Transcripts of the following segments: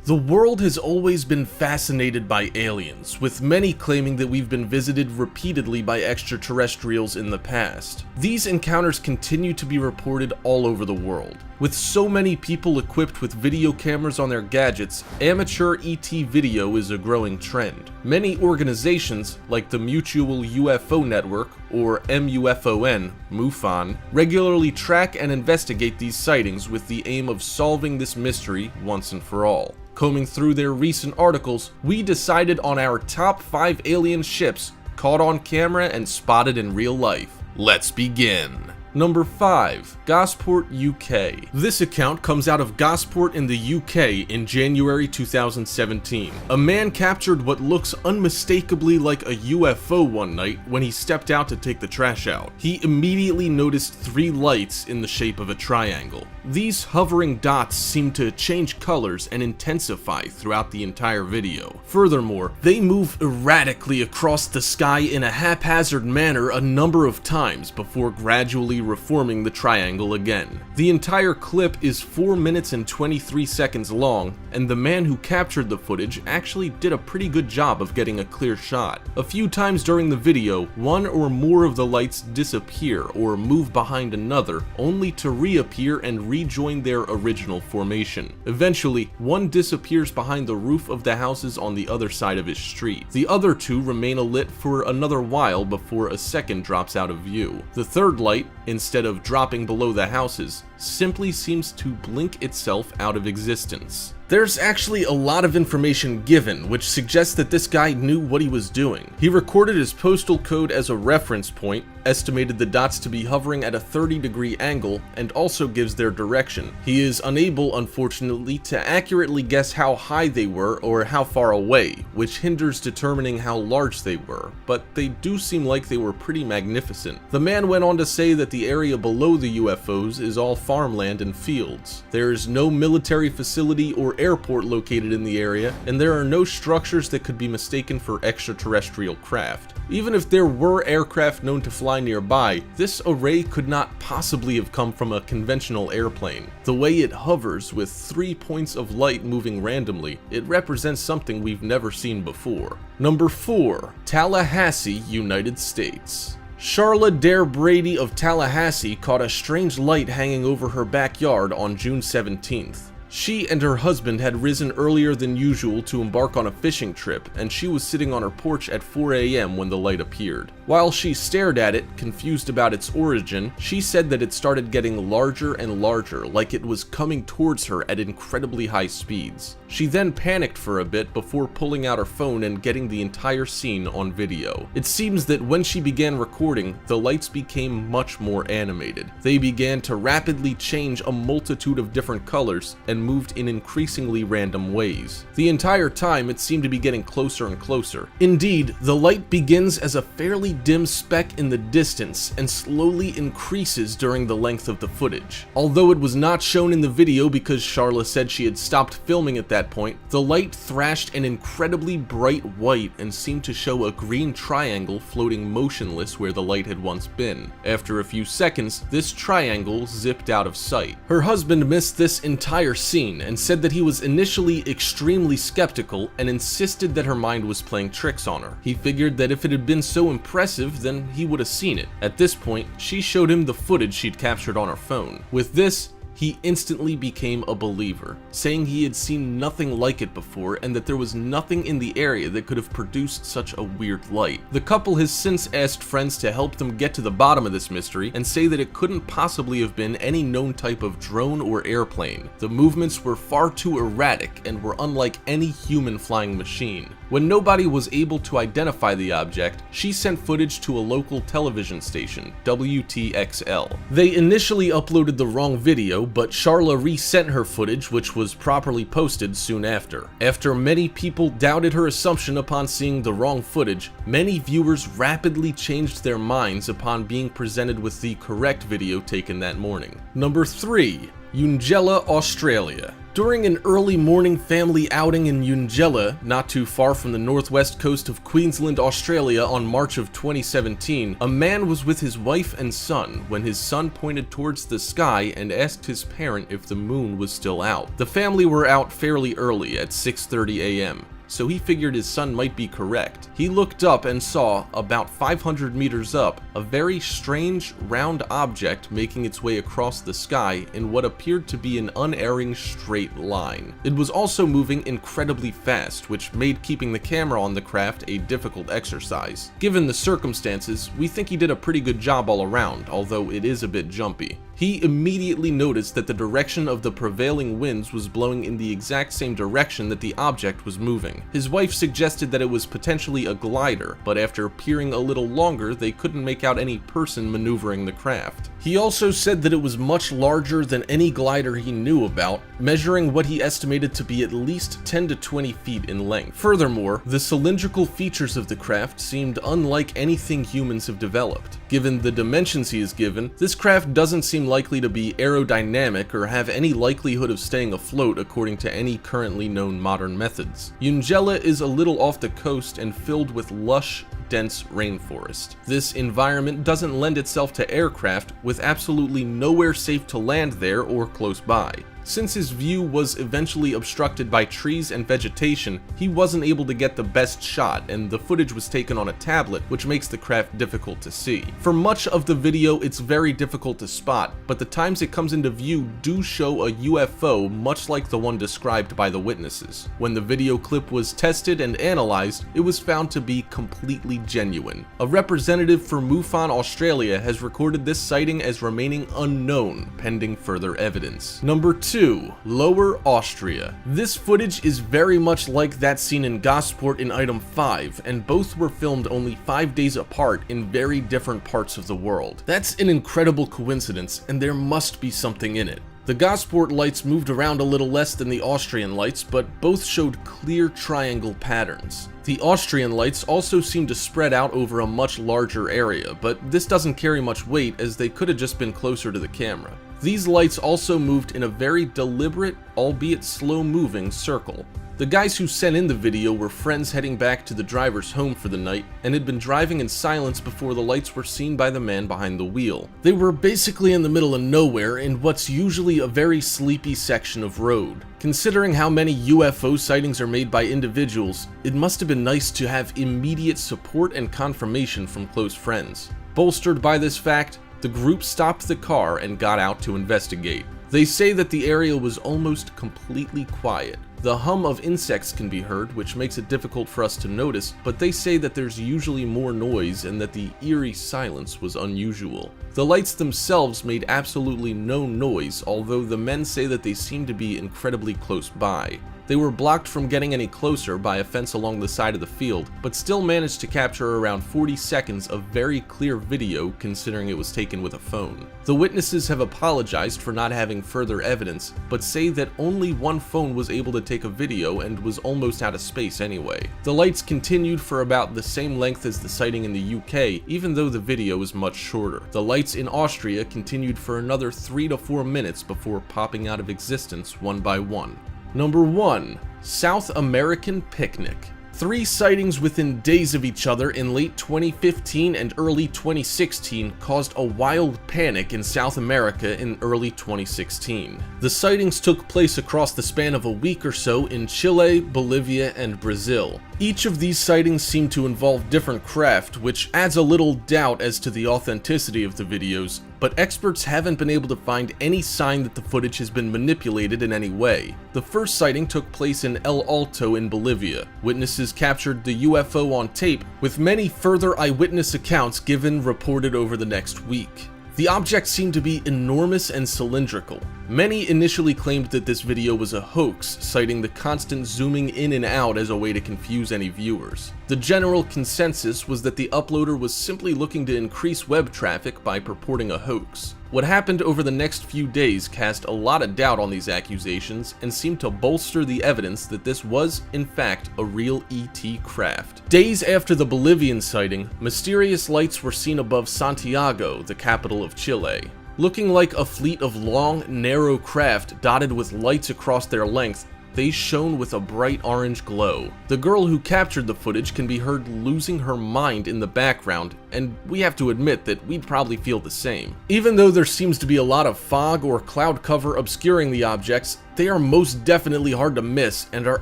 The world has always been fascinated by aliens, with many claiming that we've been visited repeatedly by extraterrestrials in the past. These encounters continue to be reported all over the world. With so many people equipped with video cameras on their gadgets, amateur ET video is a growing trend. Many organizations, like the Mutual UFO Network, or MUFON, regularly track and investigate these sightings with the aim of solving this mystery once and for all. Combing through their recent articles, we decided on our top 5 alien ships caught on camera and spotted in real life. Let's begin. Number 5. Gosport, UK. This account comes out of Gosport in the UK in January 2017. A man captured what looks unmistakably like a UFO one night when he stepped out to take the trash out. He immediately noticed 3 lights in the shape of a triangle. These hovering dots seem to change colors and intensify throughout the entire video. Furthermore, they move erratically across the sky in a haphazard manner a number of times before gradually reforming the triangle again. The entire clip is 4 minutes and 23 seconds long, and the man who captured the footage actually did a pretty good job of getting a clear shot. A few times during the video, one or more of the lights disappear or move behind another, only to reappear and rejoin their original formation. Eventually, one disappears behind the roof of the houses on the other side of his street. The other 2 remain alit for another while before a second drops out of view. The third light, instead of dropping below the houses, simply seems to blink itself out of existence. There's actually a lot of information given, which suggests that this guy knew what he was doing. He recorded his postal code as a reference point, estimated the dots to be hovering at a 30-degree angle, and also gives their direction. He is unable, unfortunately, to accurately guess how high they were or how far away, which hinders determining how large they were, but they do seem like they were pretty magnificent. The man went on to say that the area below the UFOs is all farmland and fields. There is no military facility or airport located in the area, and there are no structures that could be mistaken for extraterrestrial craft. Even if there were aircraft known to fly nearby, this array could not possibly have come from a conventional airplane. The way it hovers with 3 points of light moving randomly, it represents something we've never seen before. Number 4. Tallahassee, United States. Charla Dare Brady of Tallahassee caught a strange light hanging over her backyard on June 17th. She and her husband had risen earlier than usual to embark on a fishing trip, and she was sitting on her porch at 4 a.m. when the light appeared. While she stared at it, confused about its origin, she said that it started getting larger and larger, like it was coming towards her at incredibly high speeds. She then panicked for a bit before pulling out her phone and getting the entire scene on video. It seems that when she began recording, the lights became much more animated. They began to rapidly change a multitude of different colors and moved in increasingly random ways. The entire time, it seemed to be getting closer and closer. Indeed, the light begins as a fairly dim speck in the distance and slowly increases during the length of the footage. Although it was not shown in the video because Charla said she had stopped filming at that point, the light thrashed an incredibly bright white and seemed to show a green triangle floating motionless where the light had once been. After a few seconds, this triangle zipped out of sight. Her husband missed this entire scene and said that he was initially extremely skeptical and insisted that her mind was playing tricks on her. He figured that if it had been so impressive, then he would have seen it. At this point, she showed him the footage she'd captured on her phone. With this, he instantly became a believer, saying he had seen nothing like it before and that there was nothing in the area that could have produced such a weird light. The couple has since asked friends to help them get to the bottom of this mystery and say that it couldn't possibly have been any known type of drone or airplane. The movements were far too erratic and were unlike any human flying machine. When nobody was able to identify the object, she sent footage to a local television station, WTXL. They initially uploaded the wrong video, but Charla resent her footage, which was properly posted soon after. After many people doubted her assumption upon seeing the wrong footage, many viewers rapidly changed their minds upon being presented with the correct video taken that morning. Number 3. Ungella, Australia. During an early morning family outing in Ungella, not too far from the northwest coast of Queensland, Australia on March of 2017, a man was with his wife and son when his son pointed towards the sky and asked his parent if the moon was still out. The family were out fairly early at 6:30 a.m. so he figured his son might be correct. He looked up and saw, about 500 meters up, a very strange, round object making its way across the sky in what appeared to be an unerring straight line. It was also moving incredibly fast, which made keeping the camera on the craft a difficult exercise. Given the circumstances, we think he did a pretty good job all around, although it is a bit jumpy. He immediately noticed that the direction of the prevailing winds was blowing in the exact same direction that the object was moving. His wife suggested that it was potentially a glider, but after peering a little longer, they couldn't make out any person maneuvering the craft. He also said that it was much larger than any glider he knew about, measuring what he estimated to be at least 10 to 20 feet in length. Furthermore, the cylindrical features of the craft seemed unlike anything humans have developed. Given the dimensions he is given, this craft doesn't seem likely to be aerodynamic or have any likelihood of staying afloat according to any currently known modern methods. Ungella is a little off the coast and filled with lush, dense rainforest. This environment doesn't lend itself to aircraft, with absolutely nowhere safe to land there or close by. Since his view was eventually obstructed by trees and vegetation, he wasn't able to get the best shot, and the footage was taken on a tablet, which makes the craft difficult to see. For much of the video, it's very difficult to spot, but the times it comes into view do show a UFO much like the one described by the witnesses. When the video clip was tested and analyzed, it was found to be completely genuine. A representative for MUFON Australia has recorded this sighting as remaining unknown, pending further evidence. Number 2. Lower Austria. This footage is very much like that seen in Gosport in item 5, and both were filmed only 5 days apart in very different parts of the world. That's an incredible coincidence, and there must be something in it. The Gosport lights moved around a little less than the Austrian lights, but both showed clear triangle patterns. The Austrian lights also seemed to spread out over a much larger area, but this doesn't carry much weight as they could have just been closer to the camera. These lights also moved in a very deliberate, albeit slow-moving circle. The guys who sent in the video were friends heading back to the driver's home for the night and had been driving in silence before the lights were seen by the man behind the wheel. They were basically in the middle of nowhere in what's usually a very sleepy section of road. Considering how many UFO sightings are made by individuals, it must have been nice to have immediate support and confirmation from close friends. Bolstered by this fact, the group stopped the car and got out to investigate. They say that the area was almost completely quiet. The hum of insects can be heard, which makes it difficult for us to notice, but they say that there's usually more noise and that the eerie silence was unusual. The lights themselves made absolutely no noise, although the men say that they seemed to be incredibly close by. They were blocked from getting any closer by a fence along the side of the field, but still managed to capture around 40 seconds of very clear video considering it was taken with a phone. The witnesses have apologized for not having further evidence, but say that only one phone was able to take a video and was almost out of space anyway. The lights continued for about the same length as the sighting in the UK, even though the video is much shorter. The lights in Austria continued for another 3 to 4 minutes before popping out of existence one by one. Number 1. South American Picnic. 3 sightings within days of each other in late 2015 and early 2016 caused a wild panic in South America in early 2016. The sightings took place across the span of a week or so in Chile, Bolivia, and Brazil. Each of these sightings seem to involve different craft, which adds a little doubt as to the authenticity of the videos, but experts haven't been able to find any sign that the footage has been manipulated in any way. The first sighting took place in El Alto in Bolivia. Witnesses captured the UFO on tape, with many further eyewitness accounts given reported over the next week. The object seemed to be enormous and cylindrical. Many initially claimed that this video was a hoax, citing the constant zooming in and out as a way to confuse any viewers. The general consensus was that the uploader was simply looking to increase web traffic by purporting a hoax. What happened over the next few days cast a lot of doubt on these accusations and seemed to bolster the evidence that this was, in fact, a real ET craft. Days after the Bolivian sighting, mysterious lights were seen above Santiago, the capital of Chile. Looking like a fleet of long, narrow craft dotted with lights across their length, they shone with a bright orange glow. The girl who captured the footage can be heard losing her mind in the background, and we have to admit that we'd probably feel the same. Even though there seems to be a lot of fog or cloud cover obscuring the objects, they are most definitely hard to miss and are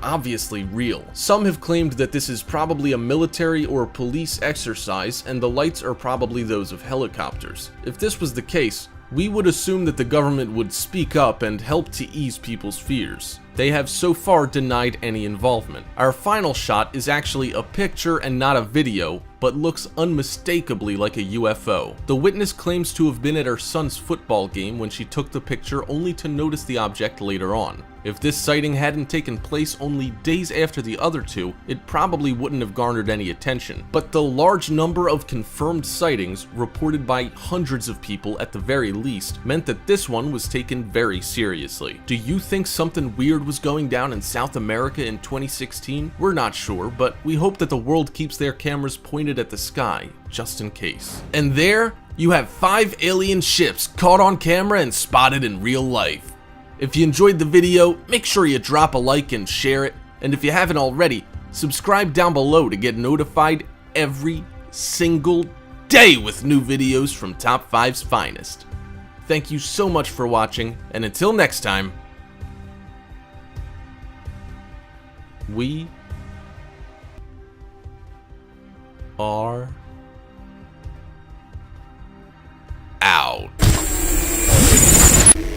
obviously real. Some have claimed that this is probably a military or police exercise, and the lights are probably those of helicopters. If this was the case, we would assume that the government would speak up and help to ease people's fears. They have so far denied any involvement. Our final shot is actually a picture and not a video, but looks unmistakably like a UFO. The witness claims to have been at her son's football game when she took the picture, only to notice the object later on. If this sighting hadn't taken place only days after the other two, it probably wouldn't have garnered any attention. But the large number of confirmed sightings, reported by hundreds of people at the very least, meant that this one was taken very seriously. Do you think something weird was going down in South America in 2016? We're not sure, but we hope that the world keeps their cameras pointed at the sky, just in case. And there, you have 5 alien ships caught on camera and spotted in real life. If you enjoyed the video, make sure you drop a like and share it, and if you haven't already, subscribe down below to get notified every single day with new videos from Top 5's finest. Thank you so much for watching, and until next time, we are